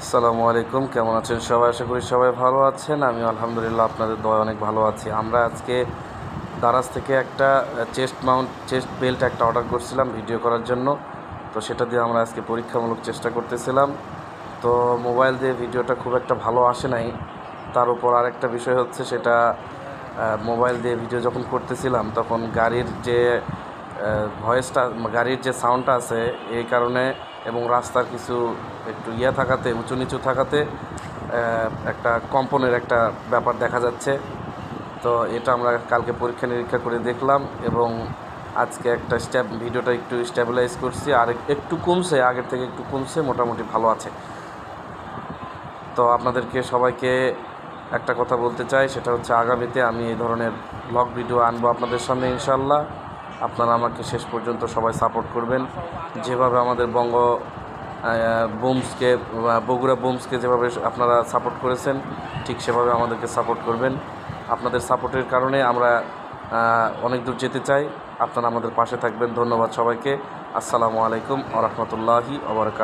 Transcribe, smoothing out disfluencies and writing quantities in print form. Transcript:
আসসালামু আলাইকুম, কেমন আছেন সবাই? আশা করি সবাই ভালো আছেন। আমি আলহামদুলিল্লাহ আপনাদের দয়ায় অনেক ভালো আছি। আমরা আজকে দারাজ থেকে একটা চেস্ট বেল্ট একটা অর্ডার করছিলাম ভিডিও করার জন্য। তো সেটা দিয়ে আমরা আজকে পরীক্ষামূলক চেষ্টা করতেছিলাম। তো মোবাইল দিয়ে ভিডিওটা খুব একটা ভালো আসে নাই। তার উপর আরেকটা বিষয় হচ্ছে সেটা মোবাইল দিয়ে ভিডিও যখন করতেছিলাম তখন গাড়ির যে ভয়েসটা, গাড়ির যে সাউন্ডটা আছে এই কারণে এবং রাস্তার কিছু একটু থাকাতে, উঁচু নিচু থাকাতে একটা কম্পনের একটা ব্যাপার দেখা যাচ্ছে। তো এটা আমরা কালকে পরীক্ষা নিরীক্ষা করে দেখলাম এবং আজকে একটা ভিডিওটা একটু স্টেবিলাইজ করছি, আর একটু কমছে, আগের থেকে একটু কমছে, মোটামুটি ভালো আছে। তো আপনাদেরকে সবাইকে একটা কথা বলতে চাই, সেটা হচ্ছে আগামীতে আমি এই ধরনের ব্লগ ভিডিও আনবো আপনাদের সামনে ইনশাল্লাহ। আপনারা আমাকে শেষ পর্যন্ত সবাই সাপোর্ট করবেন। যেভাবে আমাদের বগুড়া বুমসকে যেভাবে আপনারা সাপোর্ট করেছেন, ঠিক সেভাবে আমাদেরকে সাপোর্ট করবেন। আপনাদের সাপোর্টের কারণে আমরা অনেক দূর যেতে চাই। আপনারা আমাদের পাশে থাকবেন। ধন্যবাদ সবাইকে। আসসালামু আলাইকুম ওয়া রাহমাতুল্লাহি ওয়া বারাকাতুহু।